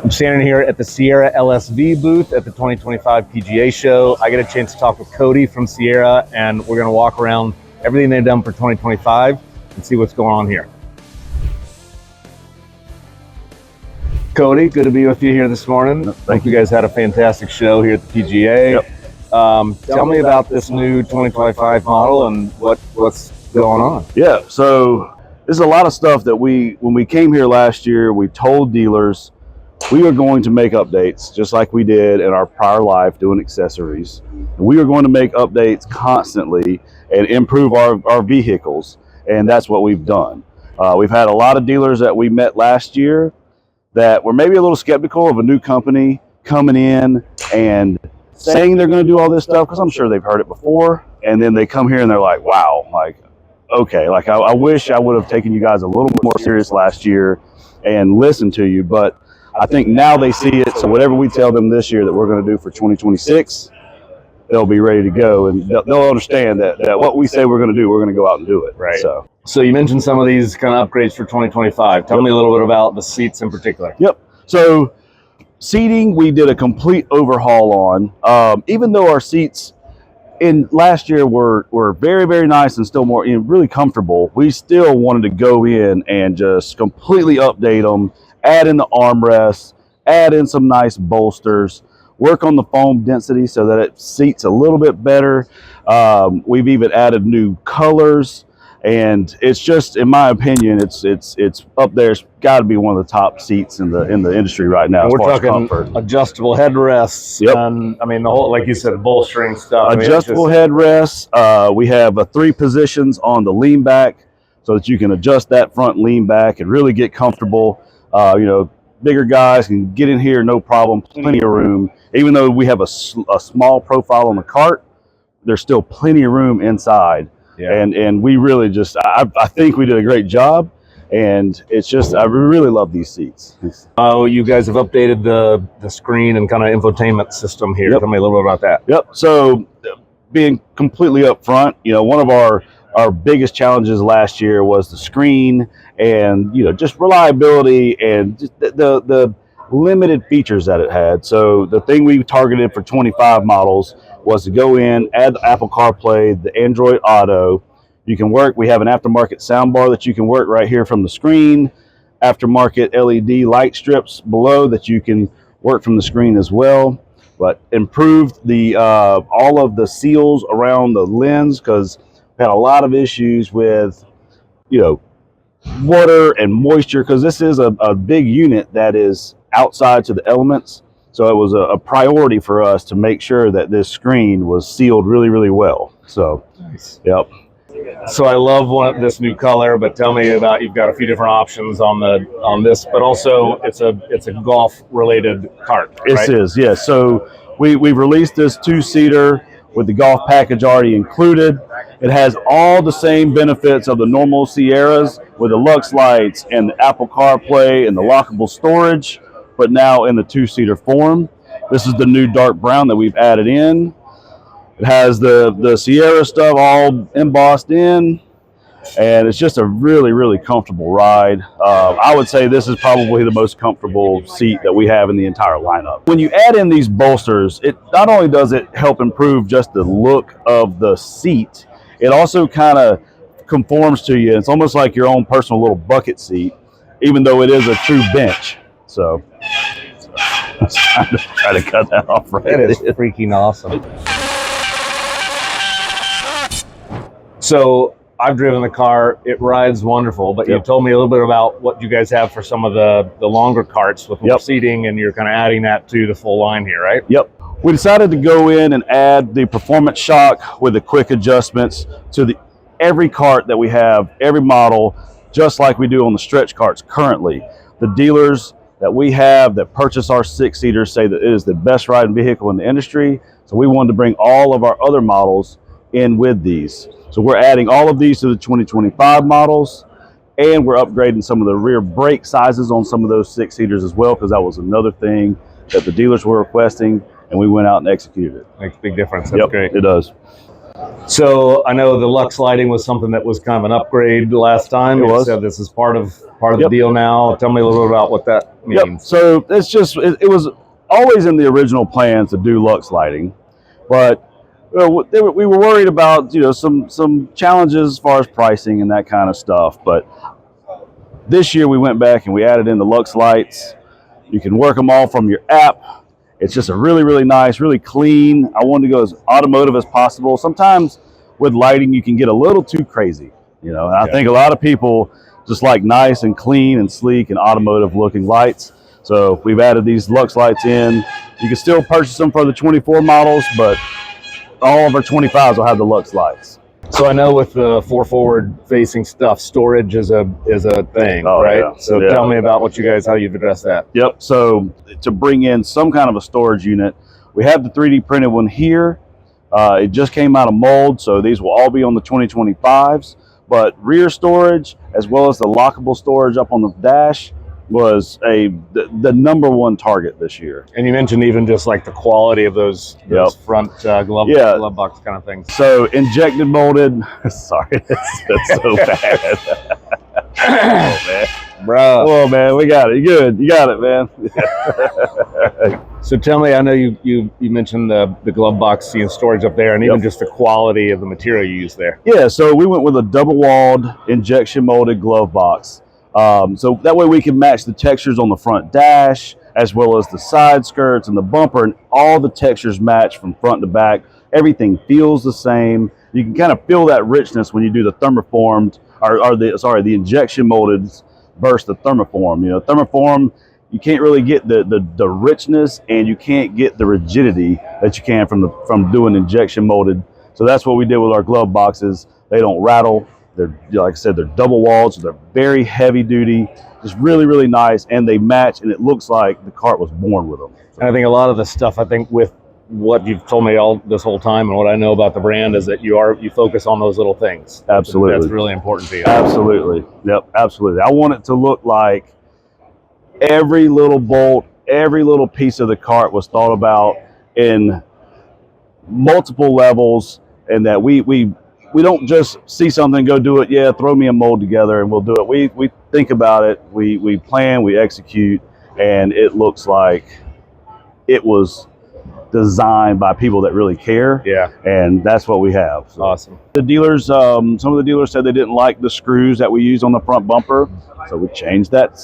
I'm standing here at the Sierra LSV booth at the 2025 PGA show. I get a chance to talk with Cody from Sierra, and we're going to walk around everything they've done for 2025 and see what's going on here. Cody, good to be with you here this morning. Thank you. Guys had a fantastic show here at the PGA. Yep. Tell me about this new 2025 model and what's going on. Yeah, so there's a lot of stuff that when we came here last year, we told dealers we were going to make updates just like we did in our prior life doing accessories. And we were going to make updates constantly and improve our vehicles, and that's what we've done. We've had a lot of dealers that we met last year that were maybe a little skeptical of a new company coming in and saying they're going to do all this stuff, because I'm sure they've heard it before, and then they come here and they're like, wow, like, okay, like I wish I would have taken you guys a little more serious last year and listened to you, but I think now they see it, so whatever we tell them this year that we're going to do for 2026, they'll be ready to go, and they'll understand that what we say we're going to do, we're going to go out and do it. Right. So you mentioned some of these kind of upgrades for 2025. Tell me a little bit about the seats in particular. Yep. So seating, we did a complete overhaul on. Even though our seats in last year were very, very nice and still more really comfortable, we still wanted to go in and just completely update them, add in the armrests, add in some nice bolsters, work on the foam density so that it seats a little bit better. We've even added new colors, and it's just, in my opinion, it's up there. It's got to be one of the top seats in the industry right now. We're talking adjustable headrests. Yep. And I mean, the whole, like you said, bolstering stuff. Adjustable headrests. We have 3 positions on the lean back so that you can adjust that front lean back and really get comfortable. Bigger guys can get in here, no problem, plenty of room. Even though we have a small profile on the cart, there's still plenty of room inside. Yeah. And we really just, I think we did a great job, and it's just, I really love these seats. Oh, you guys have updated the screen and kind of infotainment system here. Yep. Tell me a little bit about that. Yep. So being completely upfront, one of our biggest challenges last year was the screen and, just reliability and just the limited features that it had. So the thing we targeted for 25 models was to go in, add the Apple CarPlay, the Android Auto. You can work, we have an aftermarket soundbar that you can work right here from the screen, aftermarket LED light strips below that you can work from the screen as well. But improved the all of the seals around the lens, because we had a lot of issues with, water and moisture, because this is a big unit that is outside to the elements. So it was a priority for us to make sure that this screen was sealed really, really well. So, nice. Yep. So I love this new color, but tell me about, you've got a few different options on this, but also it's a golf related cart. Right? It is, yes. Yeah. So we've released this 2-seater with the golf package already included. It has all the same benefits of the normal Sierras with the Lux lights and the Apple CarPlay and the lockable storage, but now in the 2-seater form. This is the new dark brown that we've added in. It has the Sierra stuff all embossed in, and it's just a really, really comfortable ride. I would say this is probably the most comfortable seat that we have in the entire lineup. When you add in these bolsters, it not only does it help improve just the look of the seat, it also kind of conforms to you. It's almost like your own personal little bucket seat, even though it is a true bench. So try to cut that off right there. That is freaking awesome. So I've driven the car, it rides wonderful, but you told me a little bit about what you guys have for some of the longer carts with more seating, and you're kind of adding that to the full line here, right? Yep. We decided to go in and add the performance shock with the quick adjustments to every cart that we have, every model, just like we do on the stretch carts currently. The dealers that we have that purchase our 6-seaters say that it is the best riding vehicle in the industry, so we wanted to bring all of our other models in with these. So we're adding all of these to the 2025 models, and we're upgrading some of the rear brake sizes on some of those 6-seaters as well, because that was another thing that the dealers were requesting, and we went out and executed it. Makes a big difference. That's great. It does. So I know the Lux lighting was something that was kind of an upgrade last time. It was. So this is part of the deal now. Tell me a little bit about what that means. Yep. So it's just it was always in the original plans to do Lux lighting, but we were worried about some challenges as far as pricing and that kind of stuff. But this year we went back and we added in the Lux lights. You can work them all from your app. It's just a really, really nice, really clean. I wanted to go as automotive as possible. Sometimes with lighting, you can get a little too crazy, And I think a lot of people just like nice and clean and sleek and automotive looking lights. So we've added these Lux lights in. You can still purchase them for the 24 models, but all of our 25s will have the Lux lights. So I know with the forward-facing stuff, storage is a thing, right? Yeah. So tell me about how you've addressed that. Yep. So to bring in some kind of a storage unit, we have the 3D printed one here. It just came out of mold, so these will all be on the 2025s. But rear storage, as well as the lockable storage up on the dash, was the #1 target this year. And you mentioned even just like the quality of those front glove box kind of things. So injected molded. Sorry, that's so bad. Oh man, bro. Oh man, we got it. Good, you got it, man. So tell me, I know you mentioned the glove box storage up there, and even just the quality of the material you use there. Yeah, so we went with a double-walled injection molded glove box. So that way we can match the textures on the front dash as well as the side skirts and the bumper, and all the textures match from front to back. Everything feels the same. You can kind of feel that richness when you do the thermoformed the injection molded versus the thermoform. Thermoform, you can't really get the richness, and you can't get the rigidity that you can from doing injection molded. So that's what we did with our glove boxes. They don't rattle. They're, like I said, they're double walled, so they're very heavy duty, just really, really nice, and they match, and it looks like the cart was born with them. And I think a lot of the stuff, with what you've told me all this whole time and what I know about the brand, is that you focus on those little things. Absolutely. That's really important to you. Absolutely. Yep, absolutely. I want it to look like every little bolt, every little piece of the cart was thought about in multiple levels, and that we don't just see something and go do it. Yeah, throw me a mold together and we'll do it. We think about it, we plan, we execute, and it looks like it was designed by people that really care. Yeah. And that's what we have. So awesome. the dealers, some of the dealers said they didn't like the screws that we use on the front bumper. So we changed that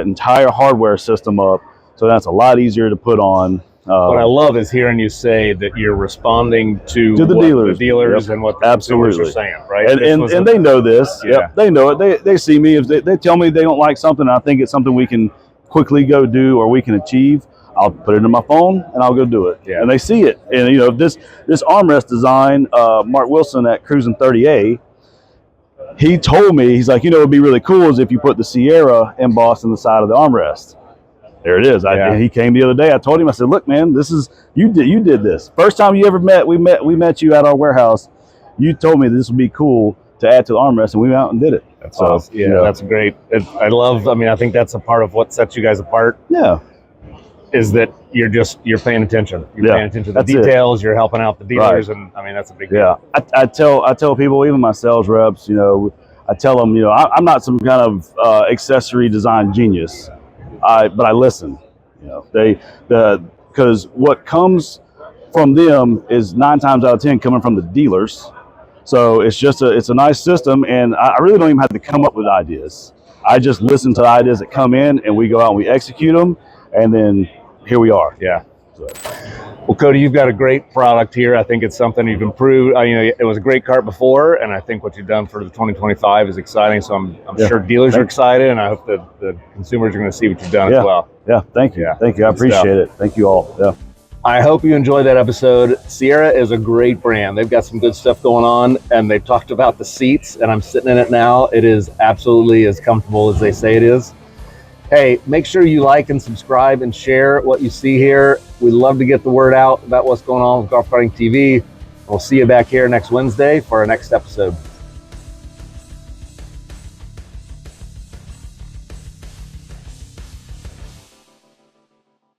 entire hardware system up. So that's a lot easier to put on. What I love is hearing you say that you're responding to the dealers, and what the consumers are saying, right? And they know this. Yeah. Yep, they know it. They see me. If they tell me they don't like something, I think it's something we can quickly go do or we can achieve, I'll put it in my phone and I'll go do it. Yeah. And they see it. And this armrest design, Mark Wilson at Cruising 30A, he told me, he's like, it'd be really cool is if you put the Sierra embossed on the side of the armrest. There it is. He came the other day. I told him, I said, look, man, this is you did this. First time you ever we met you at our warehouse. You told me this would be cool to add to the armrest, and we went out and did it. That's awesome. Yeah, that's great. I think that's a part of what sets you guys apart. Yeah. Is that you're paying attention. You're paying attention to the details. You're helping out the dealers, and that's a big deal. Yeah. I tell people, even my sales reps, I tell them, I'm not some kind of accessory design genius. But I listen, because what comes from them is 9 times out of 10 coming from the dealers. So it's a nice system, and I really don't even have to come up with ideas. I just listen to the ideas that come in, and we go out and we execute them, and then here we are. Yeah. So. Well, Cody, you've got a great product here. I think it's something you've improved. It was a great cart before, and I think what you've done for the 2025 is exciting. So I'm sure dealers are excited, and I hope that the consumers are going to see what you've done as well. Yeah, thank you. Yeah. Thank you. I appreciate it. Thank you all. Yeah. I hope you enjoyed that episode. Sierra is a great brand. They've got some good stuff going on, and they've talked about the seats, and I'm sitting in it now. It is absolutely as comfortable as they say it is. Hey, make sure you like and subscribe and share what you see here. We love to get the word out about what's going on with Golf Karting TV. We'll see you back here next Wednesday for our next episode.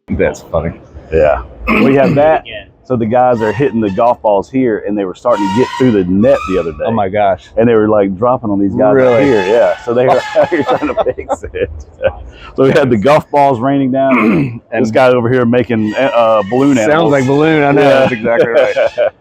That's funny. Yeah. We have that. So the guys are hitting the golf balls here, and they were starting to get through the net the other day. Oh my gosh. And they were like dropping on these guys Really? up here. Yeah. So they were out here trying to fix it. So we had the golf balls raining down, and this guy over here making balloon animals. Sounds like balloon. I know. Yeah. That's exactly right.